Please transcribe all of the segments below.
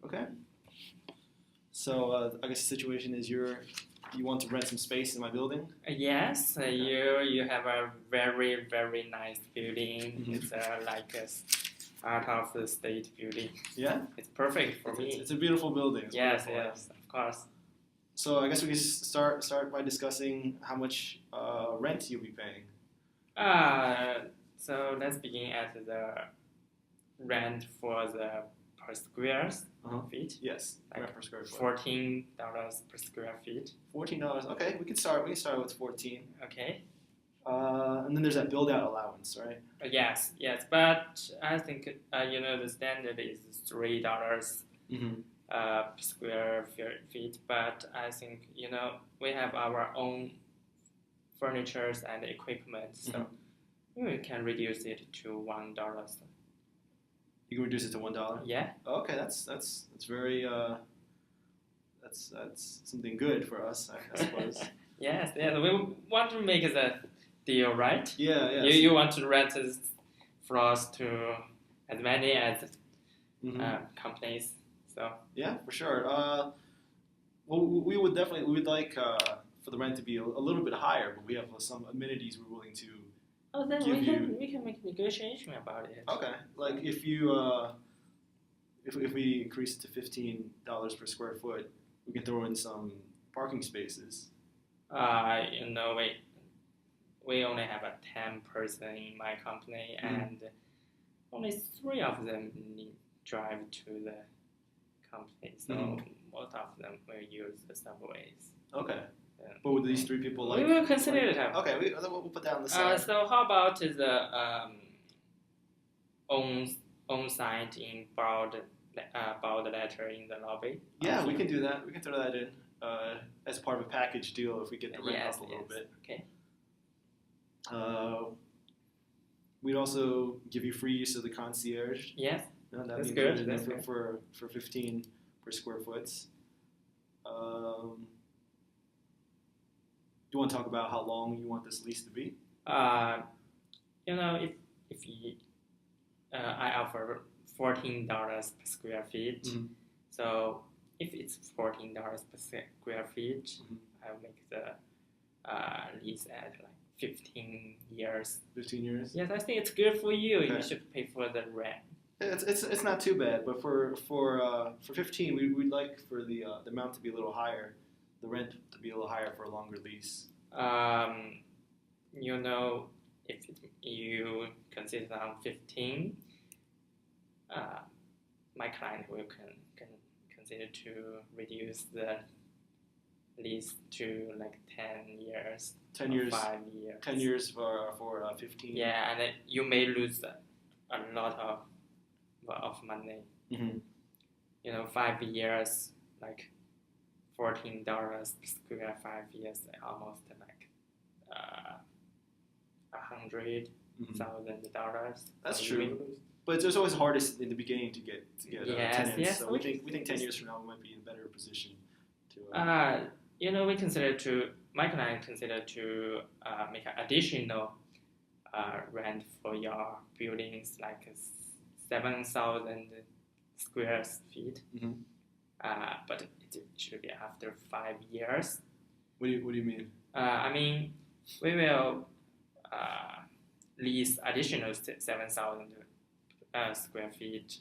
Okay. So I guess the situation is you want to rent some space in my building. Yes, you have a very very nice building. Mhm. It's like a out of the state building. Yeah. It's perfect for me. It's a beautiful building. It's Yes, wonderful. yes, of course. So I guess we can start by discussing how much rent you'll be paying. So let's begin at the rent for the per square feet. Yes. Like Rent per square foot. $14 per square feet. $14. Okay, we can start with 14. Okay. And then there's that build out allowance, right? Yes, but I think the standard is $3 Mm-hmm. per square feet. But I think we have our own furnitures and equipment, so we can reduce it to $1. You can reduce it to $1. Yeah. Okay, that's very that's something good for us, I suppose. Yes. We want to make the deal, right? Yeah. You want to rent floors to as many as companies. So yeah, for sure. Well, we would like for the rent to be a little bit higher, but we have some amenities we're willing to. Oh, then we can make negotiation about it. Okay, like if you if we increase it to $15 per square foot, we can throw in some parking spaces. We only have a 10 person in my company, and only 3 of them need drive to the company. So most of them will use the subways. Okay. But would these 3 people like? We will consider it. Okay, we'll put that on the side. So how about the on-site in bold letter in the lobby? Yeah, we can do that. We can throw that in as part of a package deal if we get the rent up a little bit. Okay. We'd also give you free use of the concierge. Yes. That's good. That's good for 15 per square foot. Do you want to talk about how long you want this lease to be? If I offer $14 per square feet, so if it's $14 per square feet, I'll make the lease at like 15 years. 15 years? Yes, I think it's good for you. Okay. You should pay for the rent. It's not too bad, but for 15, we'd like for the amount to be a little higher, the rent to be a little higher for a longer lease. If you consider on 15, my client will can consider to reduce the lease to like 10 years. 10 years. 5 years. 10 years for 15. Yeah, and you may lose a lot of money. 5 years, like $14 per square, 5 years, almost like $100,000. That's true. But it's always hardest in the beginning to get tenants. Yes. So we think 10 years from now we might be in a better position to. My client consider to make an additional rent for your buildings, like 7,000 square feet. But it should be after 5 years. What do you mean? I mean, we will lease additional 7,000 square feet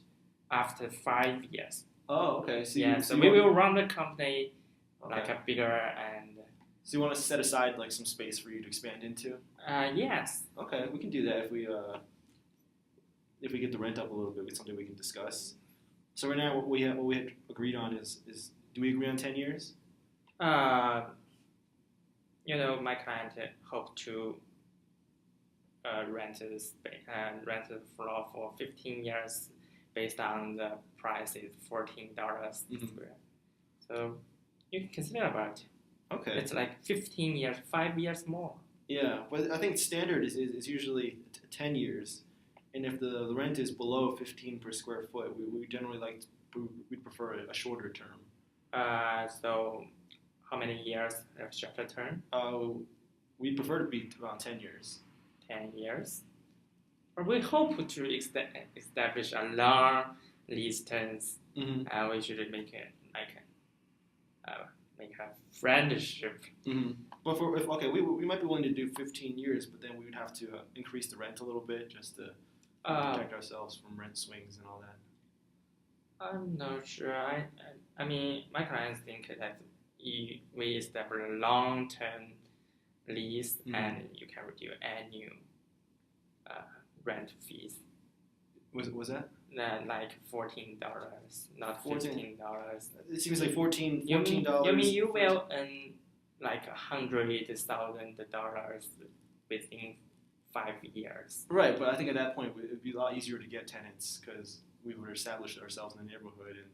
after 5 years. Oh, okay. So we will run the company like a bigger and. So you want to set aside like some space for you to expand into? Yes. Okay, we can do that if we get the rent up a little bit. It's something we can discuss. So right now, what we had agreed on is do we agree on 10 years? My client hope to rent the floor for 15 years based on the price is $14 per square. So you can consider about it. Okay. It's like 15 years, 5 years more. Yeah, but I think standard is usually 10 years. And if the rent is below 15 per square foot, we generally we'd prefer a shorter term. So how many years of shorter term? We prefer to be around 10 years. 10 years. But we hope to establish a long lease terms We should make it make a friendship. But we might be willing to do 15 years, but then we would have to increase the rent a little bit just to protect ourselves from rent swings and all that. I'm not sure. I mean, my clients think that we establish a long-term lease and you can reduce annual rent fees. Was that? Like $14, not $15. It seems like $14. You mean you will earn like $100,000 within 5 years? Right, but I think at that point it would be a lot easier to get tenants because we would establish ourselves in the neighborhood, and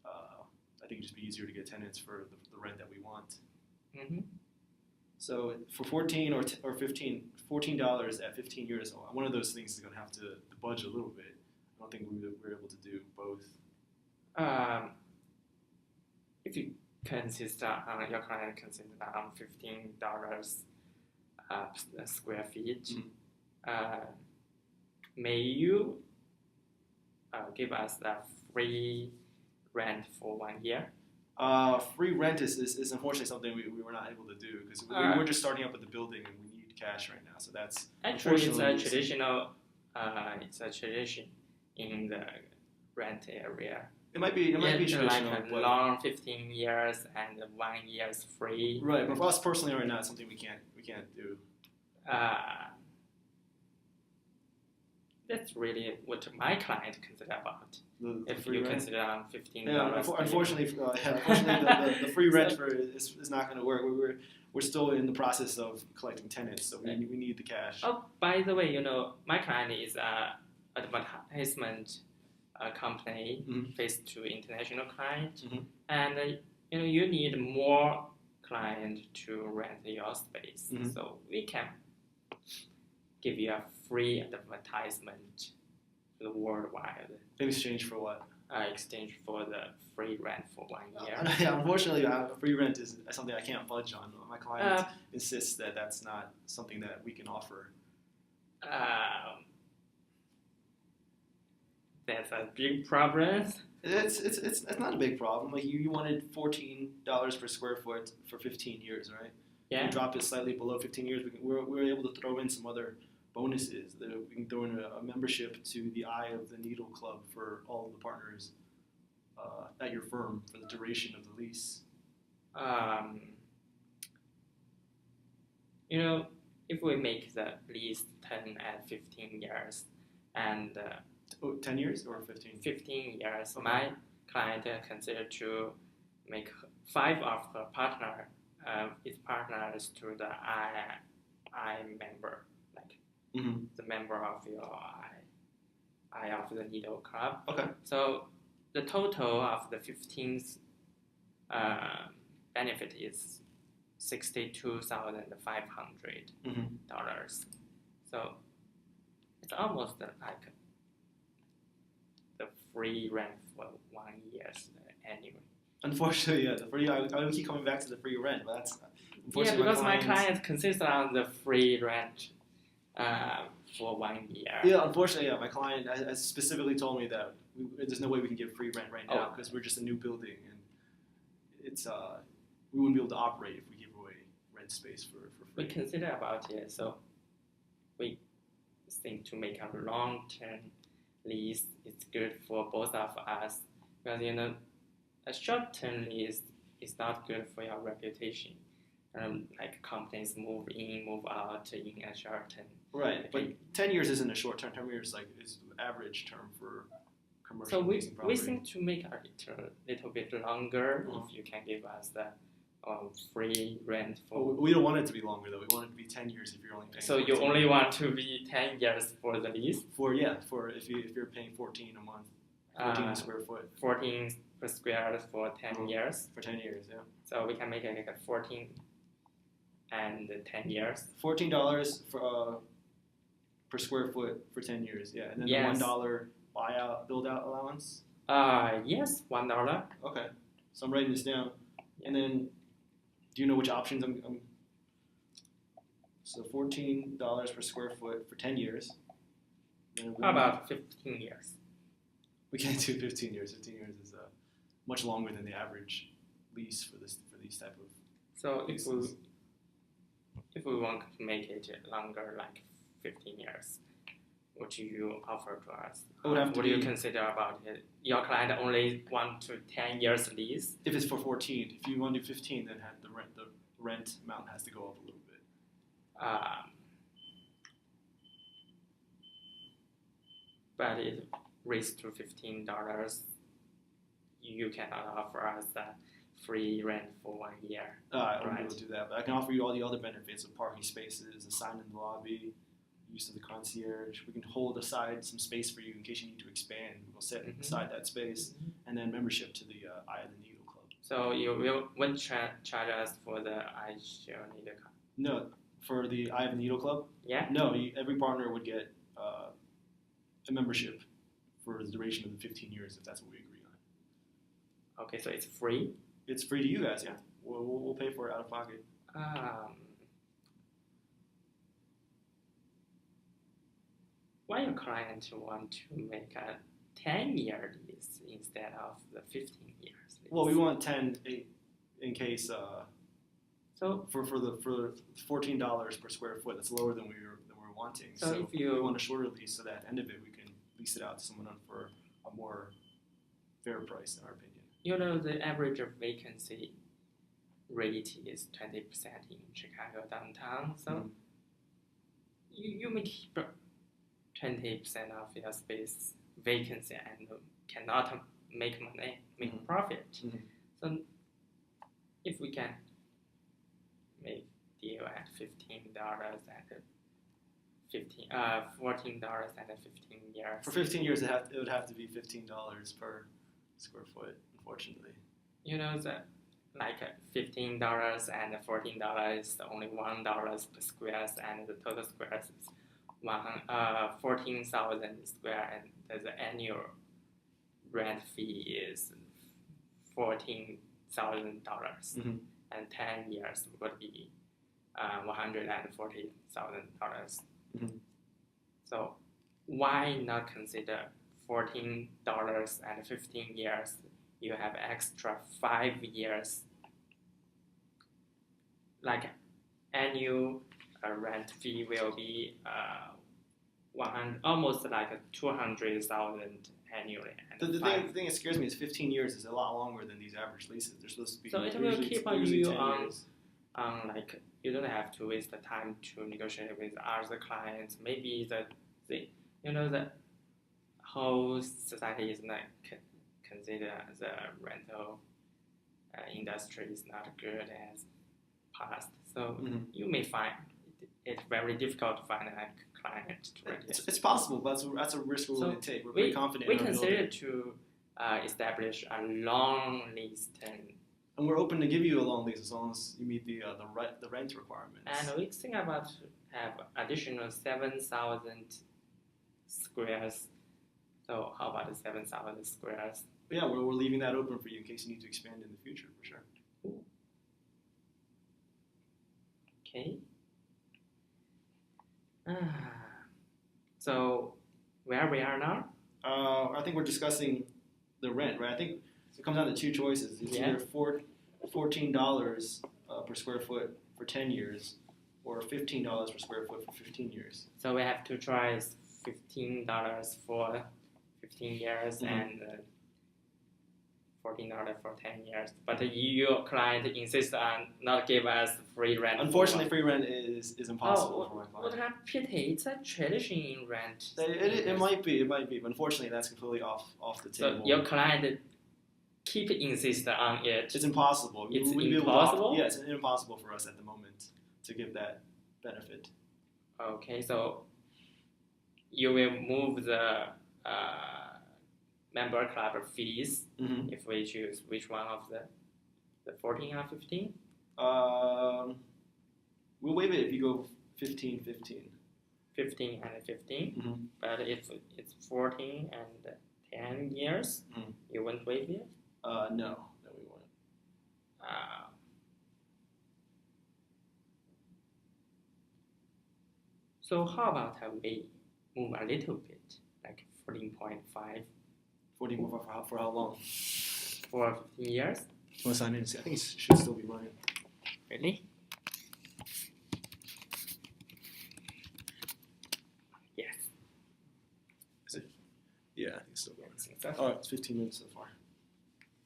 I think it'd just be easier to get tenants for the rent that we want. So for $14 or $15, $14 at 15 years, one of those things is going to have to budge a little bit. I don't think we're able to do both. If you your client consists on $15 a square feet, may you give us the free rent for 1 year? Free rent is unfortunately something we were not able to do because we're just starting up with the building and we need cash right now. So that's actually it's a traditional. It's a tradition in the rent area. It might be traditional, like a long 15 years and 1 year's free. Right, but for us personally right now, it's something we can't do. That's really what my client consider about. If you rent? Consider on $15. Yeah, unfortunately, the free rent is not going to work. We're still in the process of collecting tenants, so we need the cash. Oh, by the way, my client is an advertisement company faced to international client, and you need more client to rent your space. So we can give you a free advertisement worldwide. In exchange for what? Exchange for the free rent for 1 year. Yeah, unfortunately, free rent is something I can't budge on. My client insists that that's not something that we can offer. That's a big problem. It's not a big problem. Like you wanted $14 per square foot for 15 years, right? Yeah. We dropped it slightly below 15 years. We're able to throw in some other bonuses. We can throw in a membership to the Eye of the Needle Club for all of the partners at your firm for the duration of the lease. If we make the lease 10 and 15 years, and 10 years or 15? 15 years. Okay. My client consider to make 5 of the its partners to the I member, like the member of your Eye of the Needle Club. Okay. So the total of the 15th benefit is $62,500. So it's almost like the free rent for 1 year annually. Unfortunately, yeah, I keep coming back to the free rent, but that's unfortunately because my client consists on the free rent for 1 year. Yeah, unfortunately, yeah, my client has specifically told me that there's no way we can give free rent right now because we're just a new building and it's we wouldn't be able to operate if we give away rent space for free. We consider about it, so we think to make a long-term lease is good for both of us because a short-term lease is not good for your reputation. Like companies move in, move out in a short term. Right, but 10 years isn't a short term. 10 years is average term for commercial leasing property. So we think to make it a little bit longer. If you can give us the free rent for. We don't want it to be longer though. We want it to be 10 years if you're only paying. So you only want to be 10 years for the lease? For if you're paying 14 a month, 14 a square foot. 14 per square for 10 years. For 10 years, yeah. So we can make it like a 14 and 10 years. $14 for per square foot for 10 years, yeah, and then the $1 build out allowance. Yes, $1. Okay, so I'm writing this down, and then do you know which options I'm so $14 per square foot for 10 years. How about 15 years? We can't do 15 years. 15 years is much longer than the average lease for these type of So leases. if we want to make it longer, like 15 years, what do you offer to us? It would have to what do you be- consider about it? Your client only 1 to 10 years lease. If it's for 14, if you want to do 15, then the rent amount has to go up a little bit. But it raised to $15. You cannot offer us a free rent for 1 year. I won't be Right. able to do that, but I can offer you all the other benefits of parking spaces, a sign in the lobby, use of the concierge. We can hold aside some space for you in case you need to expand. We'll set Mhm. aside that space, and then membership to the Eye of the Needle Club. So you won't charge us for the iShare Needle Club? No, for the Eye of the Needle Club, Yeah? no, every partner would get a membership for the duration of the 15 years if that's what we agree on. Okay, so it's free? It's free to you guys, yeah. We'll pay for it out of pocket. Why your client want to make a 10-year lease instead of the 15 years lease? Well, we want 10 in case So for $14 per square foot. That's lower than we were wanting. So if you- we want a shorter lease, so that at the end of it we can lease it out to someone for a more fair price, in our opinion. you know the average of vacancy rate is 20% in Chicago downtown. So Mhm. you may keep 20% of your space vacancy and cannot make money, make Mhm. profit. Mhm. So if we can make deal at $14 and 15 years. For 15 years, it would have to be $15 per square foot, unfortunately. You know that like $15 and $14 is only $1 per square, and the total squares is 14,000 square, and the annual rent fee is $14,000, Mhm. and 10 years would be $140,000. Mhm. So why not consider $14 and 15 years? You have extra 5 years, like annual rent fee will be 100, almost like 200,000 annually. And The five- thing that scares me is 15 years is a lot longer than these average leases. They're supposed to be So it will usually- keep on usually you 10 on- years. like you don't have to waste the time to negotiate with other clients. Maybe the whole society is not consider the rental industry is not good as past. So Mhm. you may find it very difficult to find a client to rent it. It's possible, but that's a risk we're willing So to take. We're pretty confident We in our consider building. to establish a long lease term. And we're open to give you a long lease as long as you meet the rent requirements. And we think about have additional 7,000 squares. So how about the 7,000 squares? Yeah, we're leaving that open for you in case you need to expand in the future, for sure. Okay. So where we are now? I think we're discussing the rent, right? I think it comes down to two choices. It's Yeah. either $14 per square foot for 10 years, or $15 per square foot for 15 years. So we have to try $15 for 15 years Mhm. and $14 for 10 years. But your client insists on not give us free rent. Unfortunately, free rent is impossible for my What client. a pity! It's a tradition in rent. It might be, but unfortunately, that's completely off the So table. your client keep insist on it. It's impossible. We It's wouldn't be able to impossible? yeah, it's impossible for us at the moment to give that benefit. Okay, so you will move the member club fees Mm-hmm. if we choose which one of the 14 or 15. We'll waive it if you go 15-15. 15 and 15. Mm-hmm. But if it's 14 and 10 years, Mhm. you won't waive it. No, we won't. So how about we move a little bit, like 14.5? 14.5 for how long? For 15 years. You want to sign in and see? I think it should still be running. Really? Yes. Yeah, I think it's still going. I think so. Oh, it's 15 minutes so far.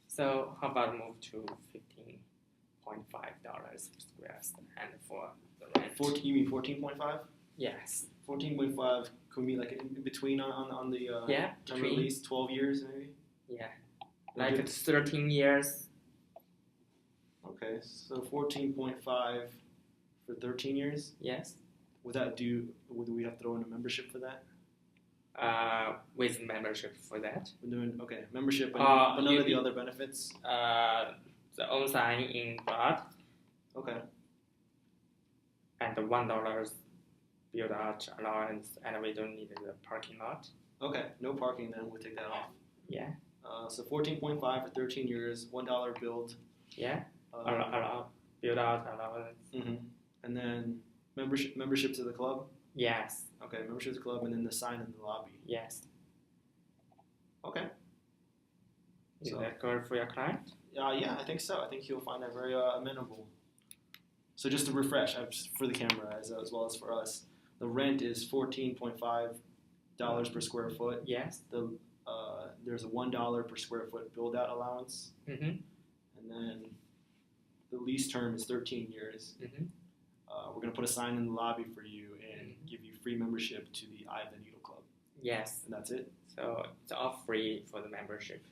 So how about move to $15.5 per square and for the rent? 14? You mean 14.5? Yes. 14.5 could be like in between on the Yeah. term of Between. lease, 12 years maybe. Yeah. We'll Like do- 13 years. Okay, so 14.5 for 13 years. Yes. Would we have to throw in a membership for that? With membership for that. We're doing okay membership, but none you- of the other benefits. The on-sign in blood Okay, and the $1 build-out allowance, and we don't need the parking lot. okay, no parking then. We'll take that off. Yeah. So 14.5 for 13 years, $1 build. Yeah. Build-out allowance. Mm-hmm. And then membership to the club. Yes. Okay, membership to the club, and then the sign in the lobby. Yes. Okay. Is So- that good for your client? Yeah, I think so. I think he'll find that very amenable. So just to refresh, for the camera as well as for us, the rent is $14.5 per square foot. Yes. There's a $1 per square foot build out allowance, Mm-hmm. and then the lease term is 13 years. Mm-hmm. We're gonna put a sign in the lobby for you and give you free membership to the Eye of the Needle Club, Yes. and that's it. So it's all free for the membership.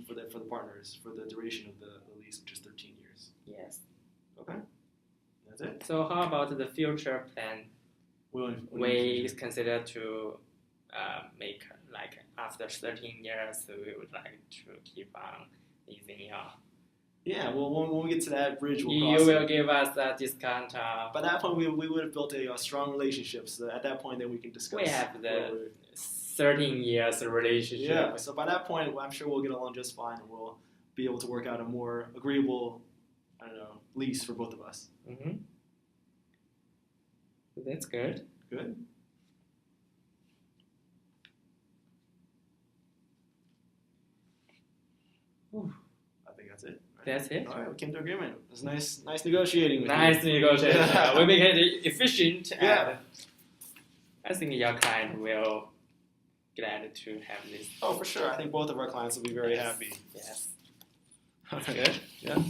For the partners for the duration of the lease, which is 13 years. Yes. Okay, that's it. So how about the future plan? We consider to make like after 13 years, we would like to keep on leasing your. Yeah, well, when we get to that bridge, we'll You cross will it. give us a discount. By that point, we would have built a strong relationship. So at that point, then we can discuss. We have the where we're- 13 years relationship. Yeah, so by that point, I'm sure we'll get along just fine, and we'll be able to work out a more agreeable, lease for both of us. Mm-hmm. That's good. Good. Ooh. I think that's it. Right? That's it. All right, we came to agreement. It was nice negotiating with Nice you. negotiation. Yeah. We make it efficient. Yeah. And I think your client will glad to have this. Oh, for sure. I think both of our clients will be very happy. Yes. All That's right. good. Yeah.